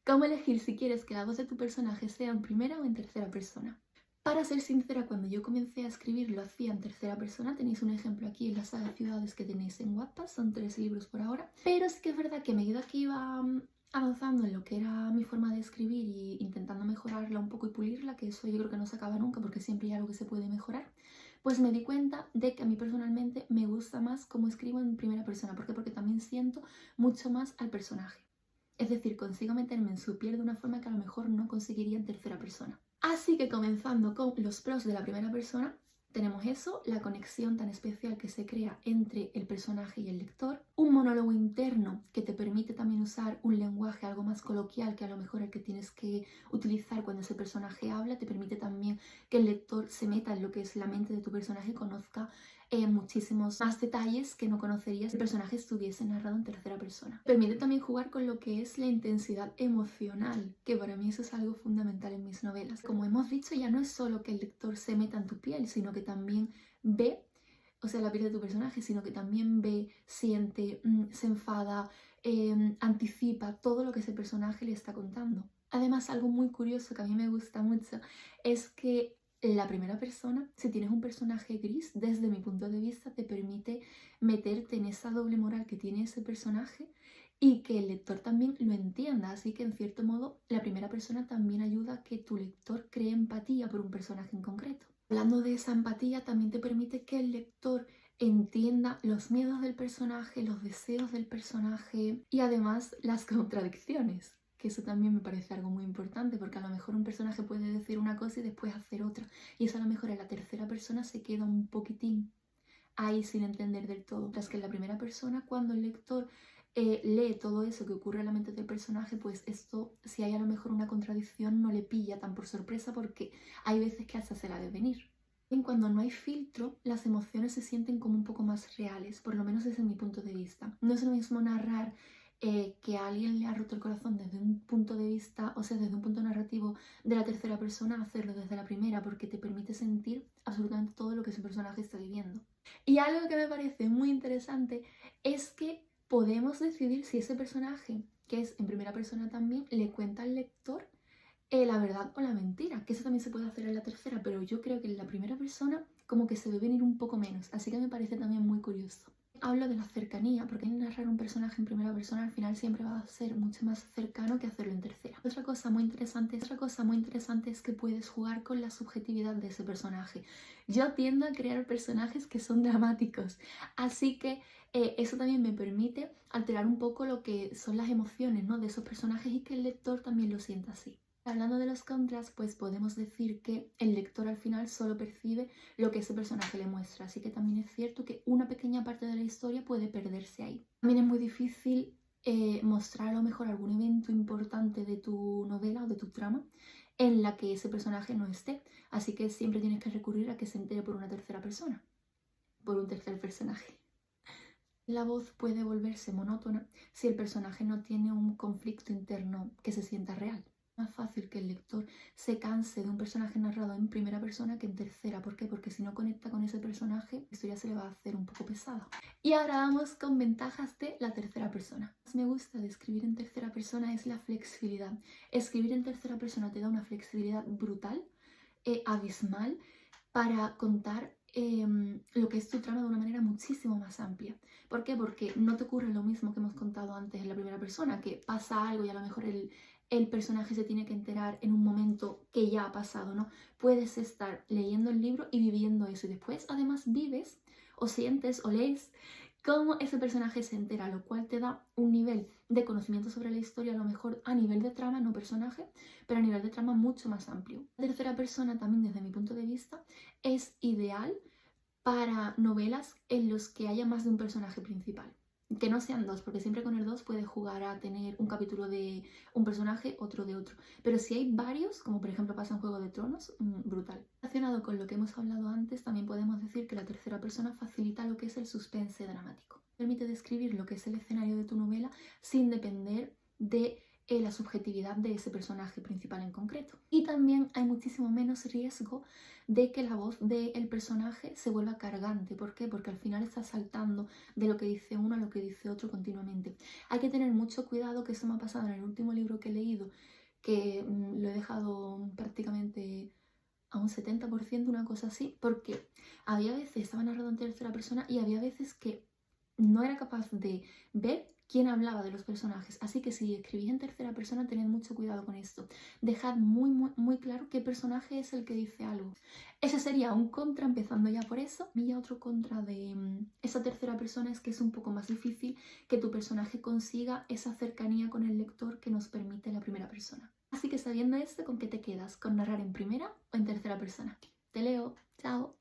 ¿Cómo elegir si quieres que la voz de tu personaje sea en primera o en tercera persona? Para ser sincera, cuando yo comencé a escribir lo hacía en tercera persona. Tenéis un ejemplo aquí en la saga Ciudades que tenéis en Wattpad, son 3 libros por ahora. Pero sí que es verdad que a medida que iba avanzando en lo que era mi forma de escribir y intentando mejorarla un poco y pulirla, que eso yo creo que no se acaba nunca porque siempre hay algo que se puede mejorar, pues me di cuenta de que a mí personalmente me gusta más cómo escribo en primera persona. ¿Por qué? Porque también siento mucho más al personaje. Es decir, consigo meterme en su piel de una forma que a lo mejor no conseguiría en tercera persona. Así que comenzando con los pros de la primera persona, tenemos eso, la conexión tan especial que se crea entre el personaje y el lector, un monólogo interno que te permite también usar un lenguaje algo más coloquial que a lo mejor el que tienes que utilizar cuando ese personaje habla, te permite también que el lector se meta en lo que es la mente de tu personaje y conozca muchísimos más detalles que no conocerías si el personaje estuviese narrado en tercera persona. Permite también jugar con lo que es la intensidad emocional, que para mí eso es algo fundamental en mis novelas. Como hemos dicho, ya no es solo que el lector se meta en tu piel, sino que también ve, o sea, la piel de tu personaje, sino que también ve, siente, se enfada, anticipa todo lo que ese personaje le está contando. Además, algo muy curioso que a mí me gusta mucho es que la primera persona, si tienes un personaje gris, desde mi punto de vista, te permite meterte en esa doble moral que tiene ese personaje y que el lector también lo entienda. Así que, en cierto modo, la primera persona también ayuda a que tu lector cree empatía por un personaje en concreto. Hablando de esa empatía, también te permite que el lector entienda los miedos del personaje, los deseos del personaje y además las contradicciones. Que eso también me parece algo muy importante, porque a lo mejor un personaje puede decir una cosa y después hacer otra, y eso a lo mejor en la tercera persona se queda un poquitín ahí sin entender del todo. Mientras que en la primera persona, cuando el lector lee todo eso que ocurre en la mente del personaje, pues esto, si hay a lo mejor una contradicción, no le pilla tan por sorpresa porque hay veces que hasta se la ve venir. En cuando no hay filtro, las emociones se sienten como un poco más reales, por lo menos desde mi punto de vista. No es lo mismo narrar que a alguien le ha roto el corazón desde un punto de vista, o sea, desde un punto narrativo de la tercera persona, hacerlo desde la primera, porque te permite sentir absolutamente todo lo que ese personaje está viviendo. Y algo que me parece muy interesante es que podemos decidir si ese personaje, que es en primera persona también, le cuenta al lector la verdad o la mentira, que eso también se puede hacer en la tercera, pero yo creo que en la primera persona como que se ve venir un poco menos, así que me parece también muy curioso. Hablo de la cercanía, porque narrar un personaje en primera persona al final siempre va a ser mucho más cercano que hacerlo en tercera. Otra cosa muy interesante es que puedes jugar con la subjetividad de ese personaje. Yo tiendo a crear personajes que son dramáticos, así que eso también me permite alterar un poco lo que son las emociones, ¿no?, de esos personajes y que el lector también lo sienta así. Hablando de los contras, pues podemos decir que el lector al final solo percibe lo que ese personaje le muestra, así que también es cierto que una pequeña parte de la historia puede perderse ahí. También es muy difícil mostrar a lo mejor algún evento importante de tu novela o de tu trama en la que ese personaje no esté, así que siempre tienes que recurrir a que se entere por una tercera persona, por un tercer personaje. La voz puede volverse monótona si el personaje no tiene un conflicto interno que se sienta real. Es más fácil que el lector se canse de un personaje narrado en primera persona que en tercera. ¿Por qué? Porque si no conecta con ese personaje, la historia se le va a hacer un poco pesada. Y ahora vamos con ventajas de la tercera persona. Lo que más me gusta de escribir en tercera persona es la flexibilidad. Escribir en tercera persona te da una flexibilidad brutal, abismal, para contar lo que es tu trama de una manera muchísimo más amplia. ¿Por qué? Porque no te ocurre lo mismo que hemos contado antes en la primera persona, que pasa algo y a lo mejor el personaje se tiene que enterar en un momento que ya ha pasado, ¿no? Puedes estar leyendo el libro y viviendo eso y después además vives o sientes o lees cómo ese personaje se entera, lo cual te da un nivel de conocimiento sobre la historia, a lo mejor a nivel de trama, no personaje, pero a nivel de trama mucho más amplio. La tercera persona también, desde mi punto de vista, es ideal para novelas en los que haya más de un personaje principal. Que no sean dos, porque siempre con el dos puedes jugar a tener un capítulo de un personaje, otro de otro. Pero si hay varios, como por ejemplo pasa en Juego de Tronos, brutal. Relacionado con lo que hemos hablado antes, también podemos decir que la tercera persona facilita lo que es el suspense dramático. Permite describir lo que es el escenario de tu novela sin depender de la subjetividad de ese personaje principal en concreto. Y también hay muchísimo menos riesgo de que la voz del personaje se vuelva cargante. ¿Por qué? Porque al final está saltando de lo que dice uno a lo que dice otro continuamente. Hay que tener mucho cuidado, que eso me ha pasado en el último libro que he leído, que lo he dejado prácticamente a un 70%, una cosa así, porque había veces, estaba narrado en tercera persona y había veces que no era capaz de ver quién hablaba de los personajes. Así que si escribís en tercera persona, tened mucho cuidado con esto. Dejad muy claro qué personaje es el que dice algo. Ese sería un contra, empezando ya por eso. Y ya otro contra de esa tercera persona es que es un poco más difícil que tu personaje consiga esa cercanía con el lector que nos permite la primera persona. Así que sabiendo esto, ¿con qué te quedas? ¿Con narrar en primera o en tercera persona? Te leo. Chao.